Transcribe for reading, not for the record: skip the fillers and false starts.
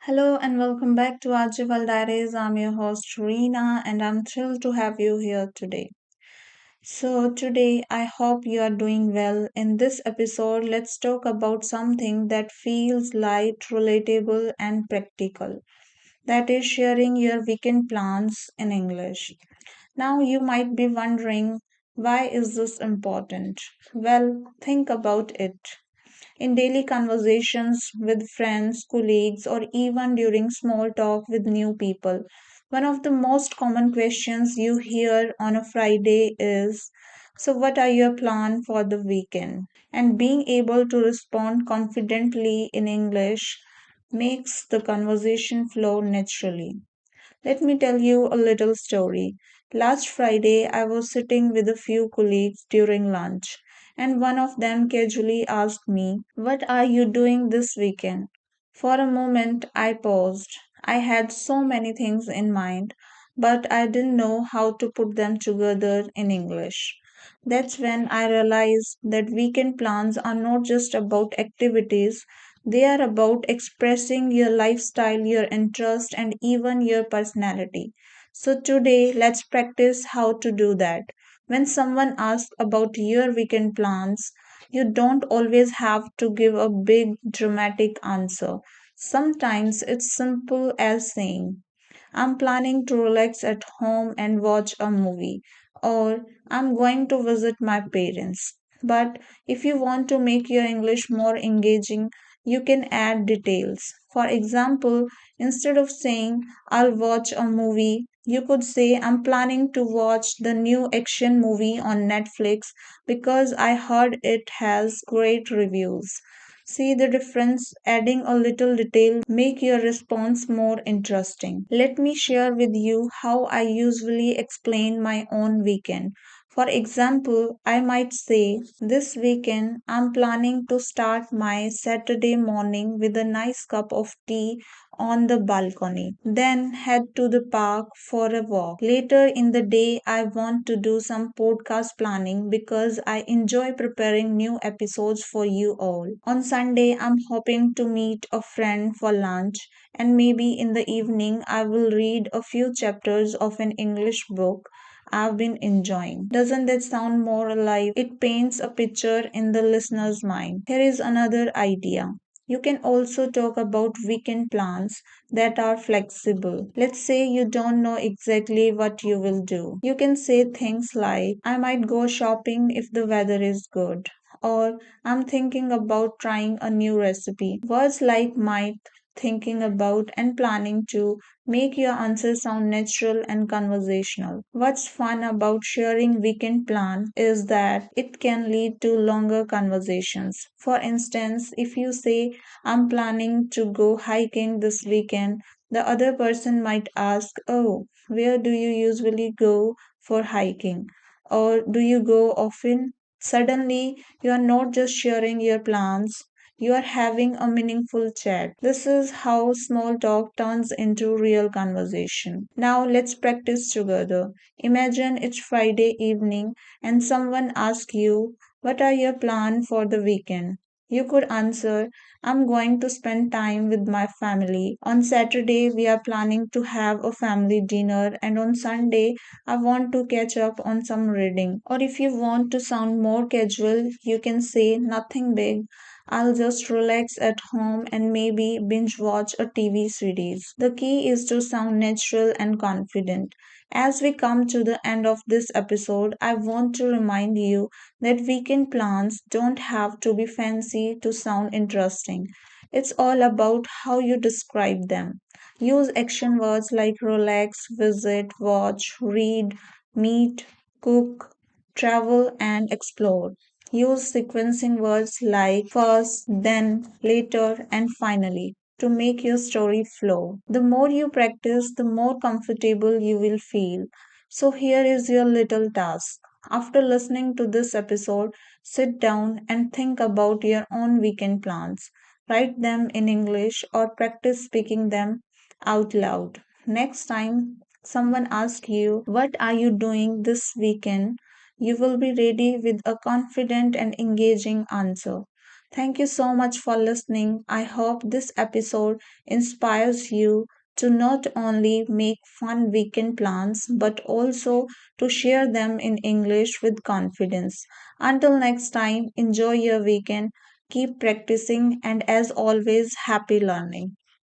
Hello and welcome back to Archival Diaries. I'm your host Reena and I'm thrilled to have you here today. Today I hope you are doing well. In this episode, let's talk about something that feels light, relatable, and practical. That is sharing your weekend plans in English. Now you might be wondering, why is this important? Well, think about it. In daily conversations with friends, colleagues, or even during small talk with new people. One of the most common questions you hear on a Friday is, so, what are your plans for the weekend? And being able to respond confidently in English makes the conversation flow naturally. Let me tell you a little story. Last Friday, I was sitting with a few colleagues during lunch, and one of them casually asked me, "What are you doing this weekend?" For a moment, I paused. I had so many things in mind, but I didn't know how to put them together in English. That's when I realized that weekend plans are not just about activities, they are about expressing your lifestyle, your interest, and even your personality. So, today, let's practice how to do that. When someone asks about your weekend plans, you don't always have to give a big dramatic answer. Sometimes it's simple as saying, I'm planning to relax at home and watch a movie, or I'm going to visit my parents. But if you want to make your English more engaging, you can add details. For example, instead of saying, I'll watch a movie, you could say, I'm planning to watch the new action movie on Netflix because I heard it has great reviews. See the difference? Adding a little detail make your response more interesting. Let me share with you how I usually explain my own weekend. For example, I might say, this weekend I'm planning to start my Saturday morning with a nice cup of tea on the balcony, then head to the park for a walk. Later in the day, I want to do some podcast planning because I enjoy preparing new episodes for you all. On Sunday, I'm hoping to meet a friend for lunch, and maybe in the evening, I will read a few chapters of an English book I've been enjoying. Doesn't that sound more alive? It paints a picture in the listener's mind. Here is another idea. You can also talk about weekend plans that are flexible. Let's say you don't know exactly what you will do. You can say things like, I might go shopping if the weather is good, or I'm thinking about trying a new recipe. Words like might, thinking about, and planning to make your answer sound natural and conversational. What's fun about sharing weekend plan is that it can lead to longer conversations. For instance, if you say, I'm planning to go hiking this weekend, the other person might ask, oh, where do you usually go for hiking? Or do you go often? Suddenly, you are not just sharing your plans, you are having a meaningful chat. This is how small talk turns into real conversation. Now, let's practice together. Imagine it's Friday evening and someone asks you, what are your plans for the weekend? You could answer, I'm going to spend time with my family. On Saturday, we are planning to have a family dinner, and on Sunday, I want to catch up on some reading. Or if you want to sound more casual, you can say nothing big. I'll just relax at home and maybe binge watch a TV series. The key is to sound natural and confident. As we come to the end of this episode, I want to remind you that weekend plans don't have to be fancy to sound interesting. It's all about how you describe them. Use action words like relax, visit, watch, read, meet, cook, travel, and explore. Use sequencing words like first, then, later, and finally to make your story flow. The more you practice, the more comfortable you will feel. So, here is your little task. After listening to this episode, sit down and think about your own weekend plans. Write them in English or practice speaking them out loud. Next time someone asks you, what are you doing this weekend? You will be ready with a confident and engaging answer. Thank you so much for listening. I hope this episode inspires you to not only make fun weekend plans but also to share them in English with confidence. Until next time, enjoy your weekend, keep practicing, and as always, happy learning.